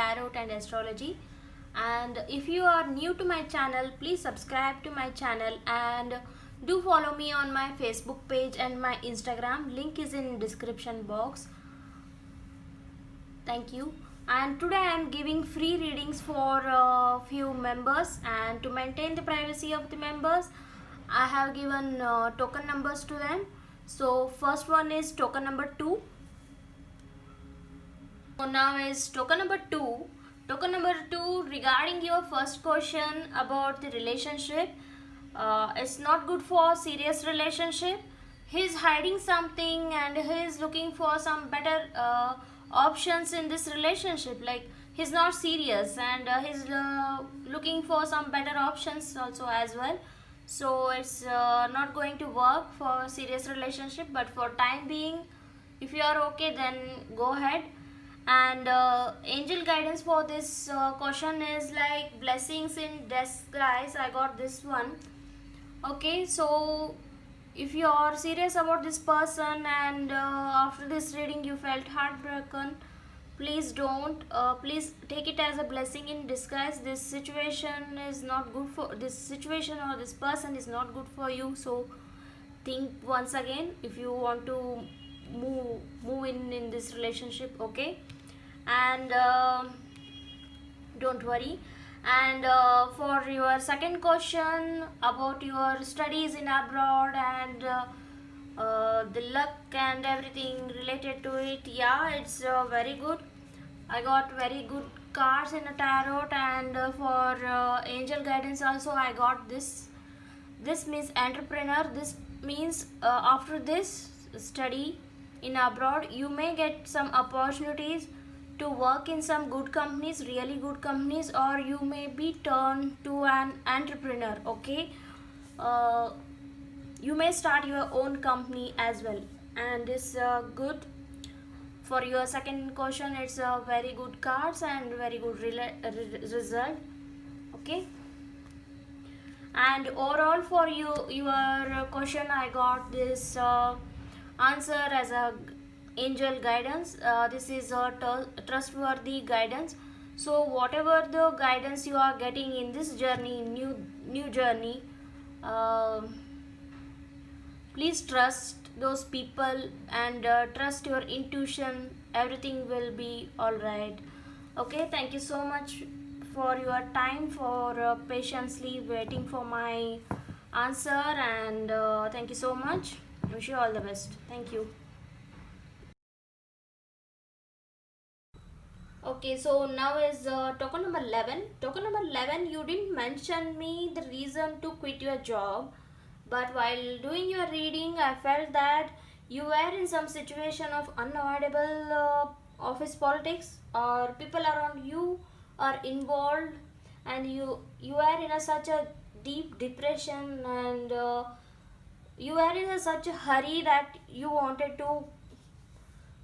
tarot and astrology. And if you are new to my channel, please subscribe to my channel and do follow me on my Facebook page and my Instagram. Link is in description box. Thank you. And today I am giving free readings for a few members, and to maintain the privacy of the members, I have given token numbers to them. So first one is token number 2. So now is token number 2. Token number 2, regarding your first question about the relationship, it's not good for serious relationship. He's hiding something and he's looking for some better options in this relationship. Like, he's not serious, and he's looking for some better options also as well. So it's not going to work for serious relationship, but for time being, if you are okay, then go ahead. And angel guidance for this question is like blessings in disguise. I got this one. Okay, so if you are serious about this person and after this reading you felt heartbroken, please don't, please take it as a blessing in disguise. This situation is not good for this situation, or this person is not good for you. So think once again if you want to move in this relationship. Okay, and don't worry. And for your second question about your studies in abroad and the luck and everything related to it, yeah, it's very good. I got very good cards in a tarot, and for angel guidance also I got this. This means entrepreneur. This means after this study in abroad, you may get some opportunities to work in some good companies, really good companies, or you may be turned to an entrepreneur. Okay, you may start your own company as well, and it's good. For your second question, it's a very good cards and very good result. Okay, and overall for your question, I got this answer as a angel guidance. This is a trustworthy guidance. So whatever the guidance you are getting in this journey, new journey, please trust those people and trust your intuition. Everything will be all right. Okay, thank you so much for your time, for patiently waiting for my answer, and thank you so much. Wish you all the best. Thank you. Okay, so now is token number 11. Token number 11, you didn't mention me the reason to quit your job, but while doing your reading, I felt that you were in some situation of unavoidable office politics, or people around you are involved, and you are in such a deep depression, and you are in such a hurry that you wanted to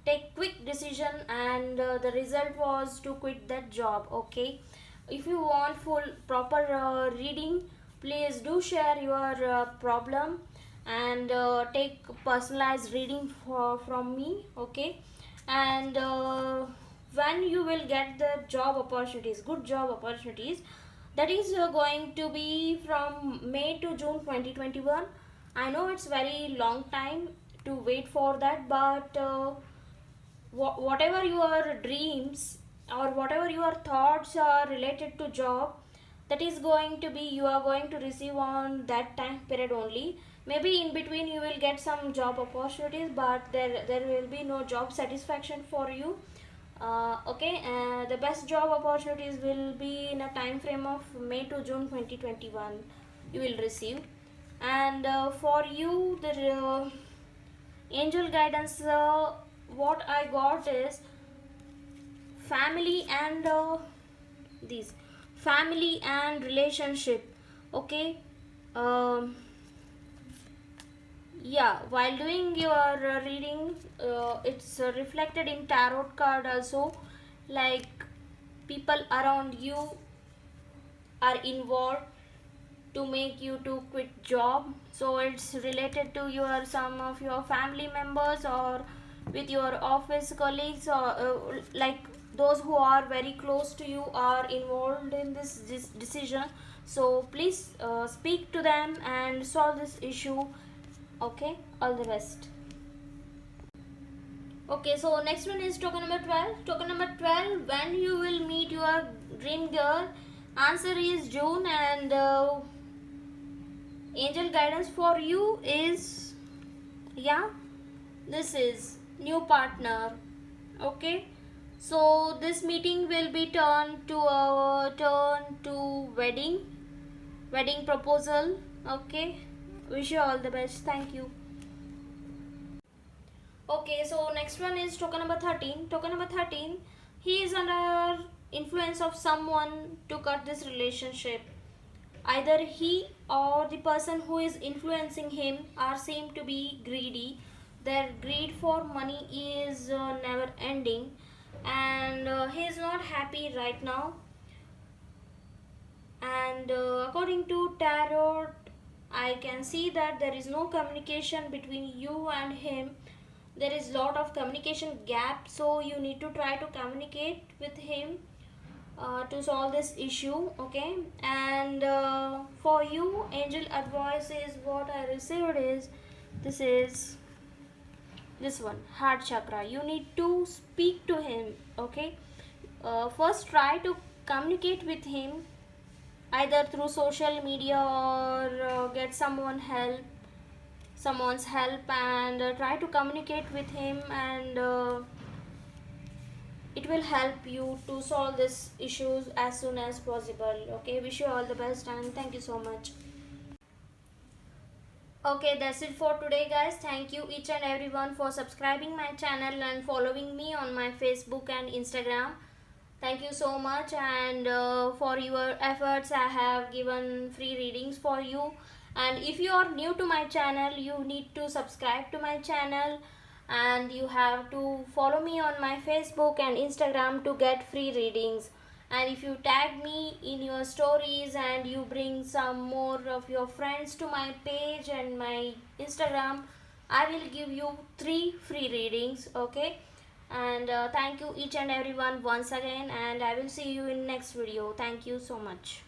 take quick decision, and the result was to quit that job. Okay, if you want full proper reading, please do share your problem, and take personalized reading from me. Okay, and when you will get the job opportunities, good job opportunities, that is going to be from May to June 2021. I know it's very long time to wait for that, but whatever your dreams or whatever your thoughts are related to job, that is going to be, you are going to receive on that time period only. Maybe in between you will get some job opportunities, but there will be no job satisfaction for you. Okay, the best job opportunities will be in a time frame of May to June 2021 you will receive. And for you, the angel guidance, what I got is family and these family and relationship. Okay, um, yeah, while doing your reading, it's reflected in tarot card also, like people around you are involved to make you to quit job. So it's related to your some of your family members, or with your office colleagues, or like those who are very close to you are involved in this decision, so please speak to them and solve this issue. Okay, all the best. Okay, so next one is token number 12. Token number 12, when you will meet your dream girl? Answer is June, and angel guidance for you is, yeah, this is new partner. Okay, so this meeting will be turned to wedding proposal. Okay, wish you all the best. Thank you. Okay, so next one is token number 13. Token number 13, he is under influence of someone to cut this relationship. Either he or the person who is influencing him are seem to be greedy. Their greed for money is never ending, and he is not happy right now. And according to tarot, I can see that there is no communication between you and him. There is lot of communication gap, so you need to try to communicate with him to solve this issue. Okay, and for you, angel advice is what I received is this one, heart chakra. You need to speak to him. Okay, first try to communicate with him either through social media or get someone's help, and try to communicate with him, and it will help you to solve these issues as soon as possible. Okay, wish you all the best and thank you so much. Okay, that's it for today, guys. Thank you each and everyone for subscribing my channel and following me on my Facebook and Instagram. Thank you so much, and for your efforts I have given free readings for you. And if you are new to my channel, you need to subscribe to my channel, and you have to follow me on my Facebook and Instagram to get free readings. And if you tag me in your stories and you bring some more of your friends to my page and my Instagram, I will give you 3 free readings. Okay, and thank you each and everyone once again, and I will see you in next video. Thank you so much.